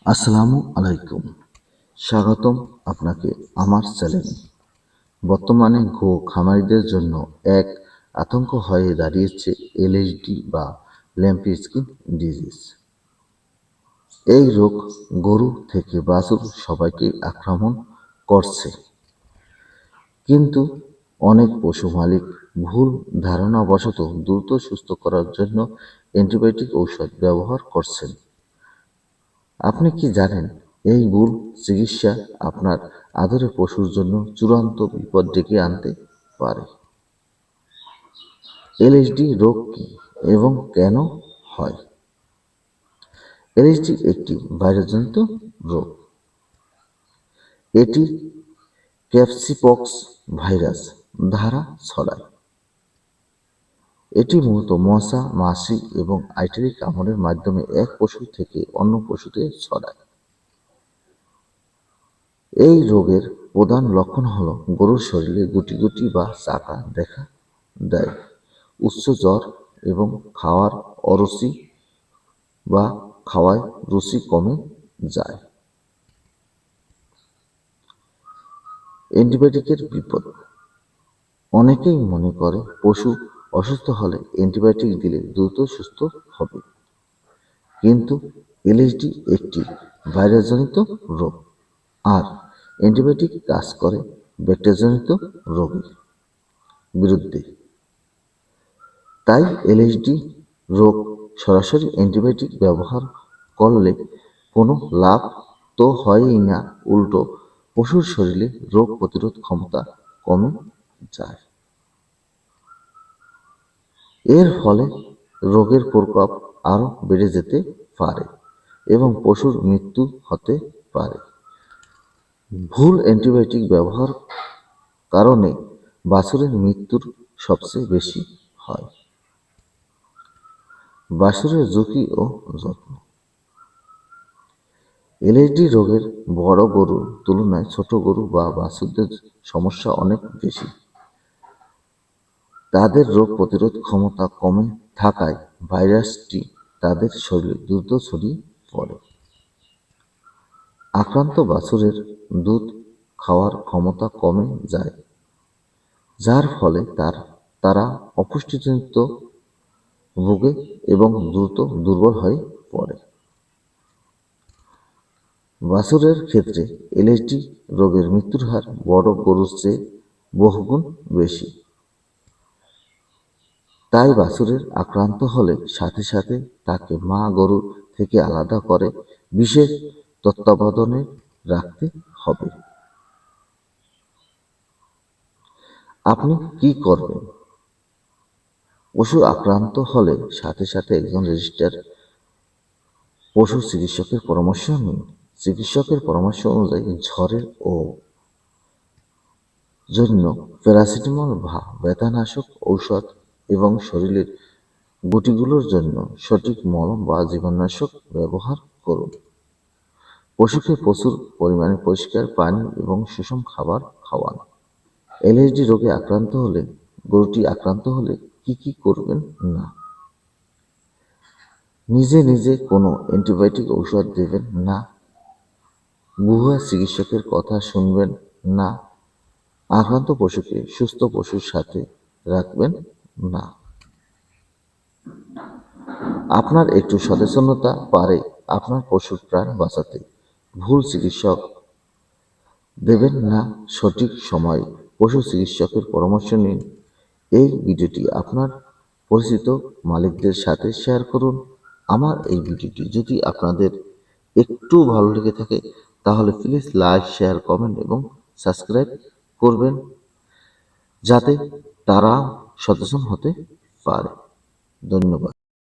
আসসালামু আলাইকুম, স্বাগতম আপনাকে আমার চ্যানেলে। বর্তমানে খামারিদের জন্য এক আতঙ্ক হয়ে দাঁড়িয়েছে এলএইচডি বা ল্যাম্পি স্কিন ডিজিজ। এই রোগ গরু থেকে বাছুর সবাইকে আক্রমণ করছে, কিন্তু অনেক পশু মালিক ভুল ধারণাবশত দ্রুত সুস্থ করার জন্য অ্যান্টিবায়োটিক ঔষধ ব্যবহার করছেন। আপনি কি জানেন এই ভুল চিকিৎসা আপনার আদরের পশুর জন্য চূড়ান্ত বিপদ ডেকে আনতে পারে? এলএইচডি রোগ কি এবং কেন হয়? এলএইচডি একটি ভাইরাসজনিত রোগ। এটি ক্যাপসিপক্স ভাইরাস দ্বারা ছড়ায়। এটি মূলত মশা, মাছি এবং আইটারি কামড়ের মাধ্যমে এক পশু থেকে অন্য পশুতে ছড়ায়। এই রোগের প্রধান লক্ষণ হল গরুর শরীরে গুটি গুটি বা চাকা দেখা দেয়, উচ্চ জ্বর এবং খাওয়ার অরুচি বা খাওয়ায় রুচি কমে যায়। অ্যান্টিবায়োটিকের বিপদ। অনেকেই মনে করে পশু অসুস্থ হলে অ্যান্টিবায়োটিক দিলে দ্রুত সুস্থ হবে, কিন্তু এলএইচডি একটি ভাইরাসজনিত রোগ, আর অ্যান্টিবায়োটিক কাজ করে ব্যাকটেরিয়াজনিত রোগের বিরুদ্ধে। তাই এলএইচডি রোগ সরাসরি অ্যান্টিবায়োটিক ব্যবহার করলে কোনো লাভ তো হয়ই না, উল্টো পশুর শরীরে রোগ প্রতিরোধ ক্ষমতা কমে যায়। এর ফলে রোগের প্রকোপ আরও বেড়ে যেতে পারে এবং পশুর মৃত্যু হতে পারে। ভুল অ্যান্টিবায়োটিক ব্যবহার কারণে বাছুরের মৃত্যুর সবচেয়ে বেশি হয়। বাছুরের ঝুঁকি ও যত্ন। এলএইচডি রোগের বড় গরুর তুলনায় ছোট গরু বা বাছুরদের সমস্যা অনেক বেশি। তাদের রোগ প্রতিরোধ ক্ষমতা কমে থাকায় ভাইরাসটি তাদের শরীরে দ্রুত ছড়িয়ে পড়ে। আক্রান্ত বাছুরের দুধ খাওয়ার ক্ষমতা কমে যায়, যার ফলে তারা অপুষ্টিজনিত ভোগে এবং দ্রুত দুর্বল হয়ে পড়ে। বাছুরের ক্ষেত্রে এলএইচডি রোগের মৃত্যুর হার বড় গরুর চেয়ে বহুগুণ বেশি। তাই বাছুরের আক্রান্ত হলে সাথে সাথে তাকে মা গরু থেকে আলাদা করে বিশেষ তত্ত্বাবধানে রাখতে হবে। আপনি কি করবেন? পশু আক্রান্ত হলে সাথে সাথে একজন রেজিস্টার্ড পশু চিকিৎসকের পরামর্শ নিন। চিকিৎসকের পরামর্শ অনুযায়ী জ্বরের ও জন্য প্যারাসিটামল বা ব্যথানাশক ঔষধ এবং শরীরের গুটিগুলোর জন্য সঠিক মলম বা জীবাণুনাশক ব্যবহার করুন। পশুকে প্রচুর পরিমাণে পরিষ্কার পানি এবং সুষম খাবার খাওয়ান। এলএইচডি রোগে গরুটি আক্রান্ত হলে কি করবেন না? নিজে নিজে কোনো অ্যান্টিবায়োটিক ঔষধ দেবেন না, ভুয়া চিকিৎসকের কথা শুনবেন না, আক্রান্ত পশুকে সুস্থ পশুর সাথে রাখবেন না। আপনার একটু সচেতনতা পারে আপনার পশুর প্রাণ বাঁচাতে। ভুল চিকিৎসক দেবেন না, সঠিক সময়ে পশু চিকিৎসকের পরামর্শ নিন। এই ভিডিওটি আপনার পরিচিত মালিকদের সাথে শেয়ার করুন। আমার এই ভিডিওটি যদি আপনাদের একটু ভালো লেগে থাকে তাহলে প্লিজ লাইক, শেয়ার, কমেন্ট এবং সাবস্ক্রাইব করবেন, যাতে তারা সচেতন হতে পারে। ধন্যবাদ।